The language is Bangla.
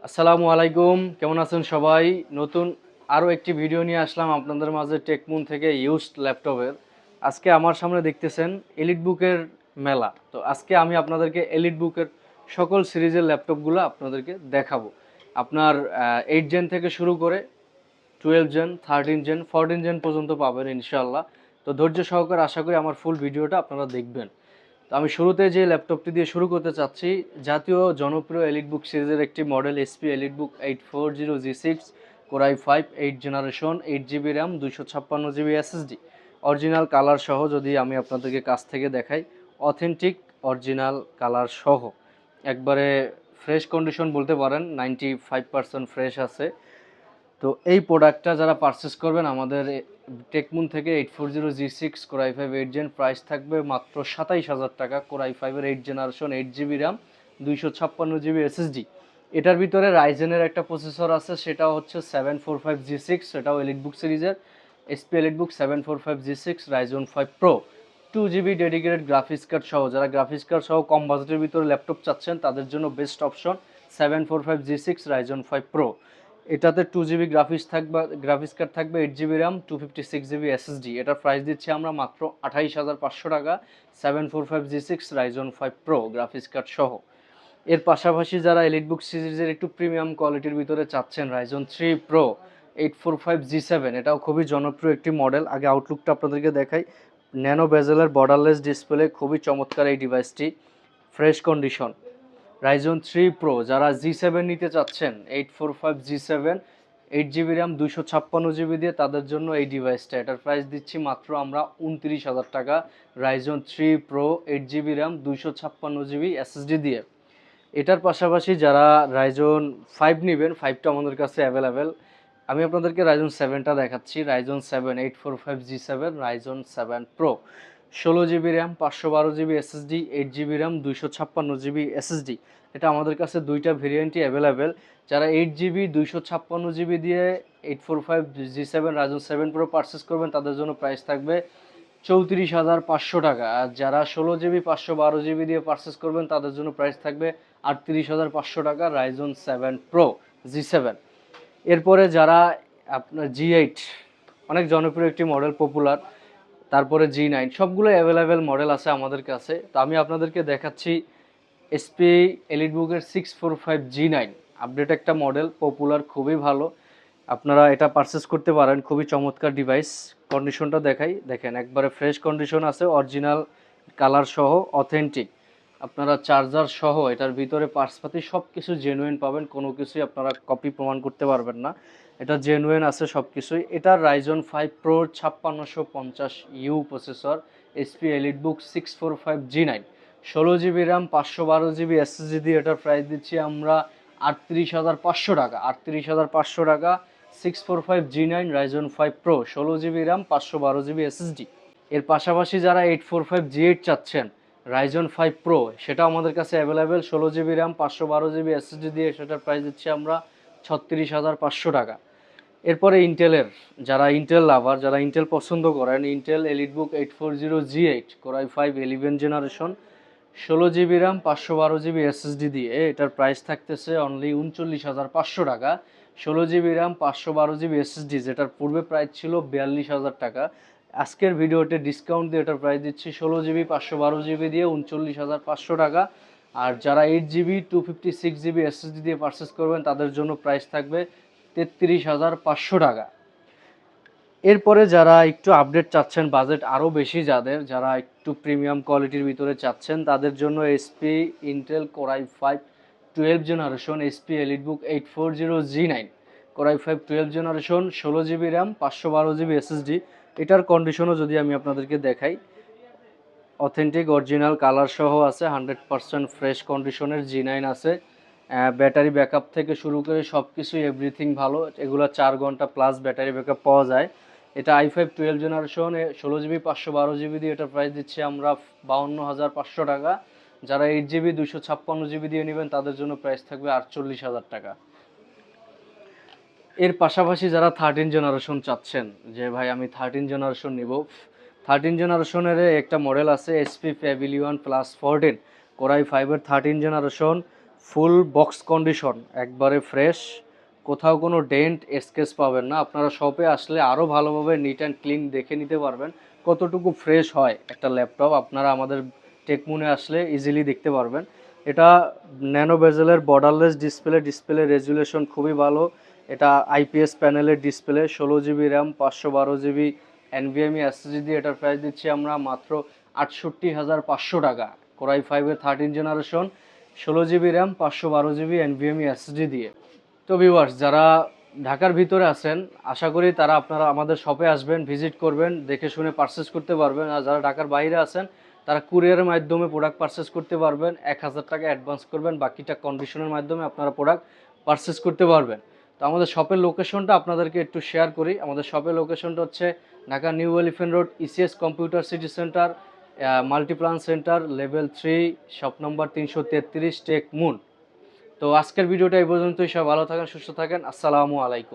আসসালামু আলাইকুম, কেমন আছেন সবাই? নতুন আরও একটি ভিডিও নিয়ে আসলাম আপনাদের মাঝে টেকমুন থেকে ইউজড ল্যাপটপের। আজকে আমার সামনে দেখতেছেন এলিট বুকের মেলা। তো আজকে আমি আপনাদেরকে এলিট বুকের সকল সিরিজের ল্যাপটপগুলো আপনাদেরকে দেখাবো। আপনার 8 জেন থেকে শুরু করে 12 জেন, 13 জেন, 14 জেন পর্যন্ত পাবেন ইনশাআল্লাহ। তো ধৈর্য সহকারে আশা করি আমার ফুল ভিডিওটা আপনারা দেখবেন। তো আমি শুরুতে যে ল্যাপটপটি দিয়ে শুরু করতে চাচ্ছি, জাতীয় জনপ্রিয় এলিটবুক সিরিজের একটি model SP EliteBook 840G6 core i 5 8 generation, 8 GB RAM, 256 GB SSD, original colour সহ। যদি আমি আপনাদেরকে কাছ থেকে দেখাই, অথেন্টিক অরিজিনাল কালার সহ একবারে ফ্রেশ কন্ডিশন বলতে পারেন, 95% ফ্রেশ আছে। তো এই প্রোডাক্টটা যারা পারচেস করবেন আমাদের টেকমুন থেকে 840G6 কোরাই 5 8 জেন, প্রাইস থাকবে মাত্র 27,000 টাকা। কোরাই 5-এর 8 generation, 8 GB RAM, 256 GB SSD. এটার ভিতরে রাইজেনের একটা প্রসেসর আছে, সেটা হচ্ছে 745G6, সেটাও এলিটবুক সিরিজের SP EliteBook 745G6 Ryzen 5 pro. 2 GB dedicated graphics card সহ, যারা গ্রাফিক্স কার্ড সহ কম বাজেটের ভিতরে ল্যাপটপ চাচ্ছেন তাদের জন্য best option 745G6 Ryzen 5 pro. এটাতে 2 জিবি গ্রাফিক্স কার্ড থাকবে, 8 জিবি র্যাম, 256 জিবি এসএসডি। এটার প্রাইস দিচ্ছি আমরা মাত্র 28,500 টাকা, 745G6 Ryzen 5 pro graphics card সহ। এর পাশাপাশি যারা এলিটবুক সিরিজের একটু প্রিমিয়াম কোয়ালিটির ভিতরে চাচ্ছেন, রাইজন 3 প্রো 845G7, এটাও খুবই জনপ্রিয় একটি মডেল। আগে আউটলুকটা আপনাদেরকে দেখাই। ন্যানো বেজেলের বর্ডারলেস ডিসপ্লে, খুবই চমৎকার এই ডিভাইসটি, ফ্রেশ কন্ডিশন। রাইজন 3 প্রো যারা G7 নিতে চাচ্ছেন, 845G7, 8 জিবি র্যাম, 256 জিবি দিয়ে, তাদের জন্য এই ডিভাইসটা। এটার প্রাইস দিচ্ছি মাত্র আমরা 29,000 টাকা, Ryzen 3 pro 8 GB RAM, 256 GB SSD দিয়ে। এটার পাশাপাশি যারা রাইজন 5 নেবেন, 5টা আমাদের কাছে অ্যাভেলেবেল। আমি আপনাদেরকে রাইজন 7টা দেখাচ্ছি। Ryzen 7 845G7 Ryzen 7 pro, 16 GB RAM, 512 GB SSD, 8 GB RAM, 256 GB SSD. এটা আমাদের কাছে দুইটা ভেরিয়েন্টই অ্যাভেলেবেল। যারা 8 জিবি 256 জিবি দিয়ে 845G7 রাইজন 7 প্রো পারচেস করবেন তাদের জন্য প্রাইস থাকবে 34,500 টাকা। আর যারা 16 জিবি 512 জিবি দিয়ে পারচেস করবেন তাদের জন্য প্রাইস থাকবে 38,500 টাকা, রাইজন 7 প্রো G7। এরপরে যারা আপনার G8, অনেক জনপ্রিয় একটি মডেল, পপুলার। তারপরে G9, সবগুলো অ্যাভেলেবেল মডেল আছে আমাদের কাছে। তো আমি আপনাদেরকে দেখাচ্ছি এসপি এলিটবুকের 645G9, আপডেট একটা মডেল, পপুলার, খুবই ভালো। আপনারা এটা পারচেস করতে পারেন, খুবই চমৎকার ডিভাইস। কন্ডিশনটা দেখাই, দেখেন একবারে ফ্রেশ কন্ডিশন আছে, অরিজিনাল কালার সহ, অথেন্টিক। আপনারা চার্জার সহ এটার ভিতরে পার্টসপাতি সব কিছু জেনুইন পাবেন, কোনো কিছুই আপনারা কপি প্রমাণ করতে পারবেন না, এটা জেনুইন আছে সব কিছুই। এটার Ryzen 5 pro 5650U processor, SP EliteBook 645G9, 16 GB RAM, 512 GB SSD দিয়ে। এটার প্রাইস দিচ্ছি আমরা 38,500 টাকা, 38,500 টাকা, 645G9 Ryzen 5 pro, 16 GB RAM, 512 GB SSD. এর পাশাপাশি যারা 845G8 চাচ্ছেন রাইজন 5 প্রো, সেটাও আমাদের কাছে available, 16 GB RAM, 512 GB SSD দিয়ে। সেটার প্রাইস দিচ্ছি আমরা 36,500 টাকা। এরপরে ইন্টেলের, যারা ইন্টেল লাভার, যারা ইন্টেল পছন্দ করেন, Intel EliteBook 840G8 core i 5 11 generation, 16 GB RAM, 512 GB SSD দিয়ে। এটার প্রাইস থাকতেছে অনলি 39,500 টাকা, 16 জিবি র্যাম, 512 জিবি এসএসডি, যেটার পূর্বে প্রাইস ছিল 42,000 টাকা। আজকের ভিডিওতে ডিসকাউন্ট দিয়ে এটার প্রাইস দিচ্ছি 16 জিবি 512 জিবি দিয়ে 39,500 টাকা। আর যারা 8 জিবি 256 জিবি এসএসডি দিয়ে পারচেস করবেন তাদের জন্য প্রাইস থাকবে 33,500 টাকা। এরপরে যারা একটু আপডেট চাচ্ছেন, বাজেট আরও বেশি, যারা একটু প্রিমিয়াম কোয়ালিটির ভিতরে চাচ্ছেন, তাদের জন্য SP Intel core i 5 12 generation, SP EliteBook 840G9 core i 5 12 generation, 16 GB RAM, 512 GB SSD. এটার কন্ডিশনও যদি আমি আপনাদেরকে দেখাই, অথেন্টিক অরিজিনাল কালার সহ আছে, 100% ফ্রেশ কন্ডিশনের G9 আছে। ব্যাটারি ব্যাকআপ থেকে শুরু করে সব কিছুই এভরিথিং ভালো, এগুলো 4 ঘন্টা প্লাস ব্যাটারি ব্যাকআপ পাওয়া যায়। এটা i5 12 জেনারেশন, 16 জিবি 512 জিবি দিয়ে। এটার প্রাইস দিচ্ছি আমরা 52,500 টাকা। যারা 8 জিবি 256 জিবি দিয়ে নেবেন তাদের জন্য প্রাইস থাকবে 48,000 টাকা। এর পাশাপাশি যারা 13 জেনারেশন চাচ্ছেন, যে ভাই আমি 13 জেনারেশন নিব, 13 জেনারেশনের একটা মডেল আছে এসপি প্যাভিলিয়ন প্লাস 14 কোরাই 5-এর 13 জেনারেশন, ফুল বক্স কন্ডিশন, একবারে ফ্রেশ, কোথাও কোনো ডেন্ট স্কেচ পাবেন না। আপনারা শপে আসলে আরও ভালোভাবে নিট অ্যান্ড ক্লিন দেখে নিতে পারবেন কতটুকু ফ্রেশ হয় একটা ল্যাপটপ। আপনারা আমাদের টেকমুনে আসলে ইজিলি দেখতে পারবেন। এটা ন্যানো বেজেলের বর্ডারলেস ডিসপ্লে রেজুলেশন খুবই ভালো। এটা আইপিএস প্যানেলের display, 16 GB RAM, 512 GB NVMe SSD দিয়ে এটার প্রাইস দিচ্ছি আমরা মাত্র 68,500 টাকা। কোরাই 5-এর 13 generation, 16 GB RAM, 512 GB NVMe SSD দিয়ে। তো ভিউয়ার্স, যারা ঢাকার ভিতরে আছেন আশা করি তারা আপনারা আমাদের শপে আসবেন, ভিজিট করবেন, দেখে শুনে পারচেস করতে পারবেন। আর যারা ঢাকার বাইরে আছেন তারা কুরিয়ারের মাধ্যমে প্রোডাক্ট পারচেস করতে পারবেন। 1,000 টাকা অ্যাডভান্স করবেন, বাকিটা কন্ডিশনের মাধ্যমে আপনারা প্রোডাক্ট পারচেস করতে পারবেন। তো আমাদের শপের লোকেশনটা আপনাদেরকে একটু শেয়ার করি। আমাদের শপের লোকেশনটা হচ্ছে Dhaka New Elephant Road, ECS Computer City Centre, Multiplan Centre, level 3, shop number 333, Tech Moon. তো আজকের ভিডিওটা এই পর্যন্তই। সব ভালো থাকেন, সুস্থ থাকেন। আসসালামু আলাইকুম।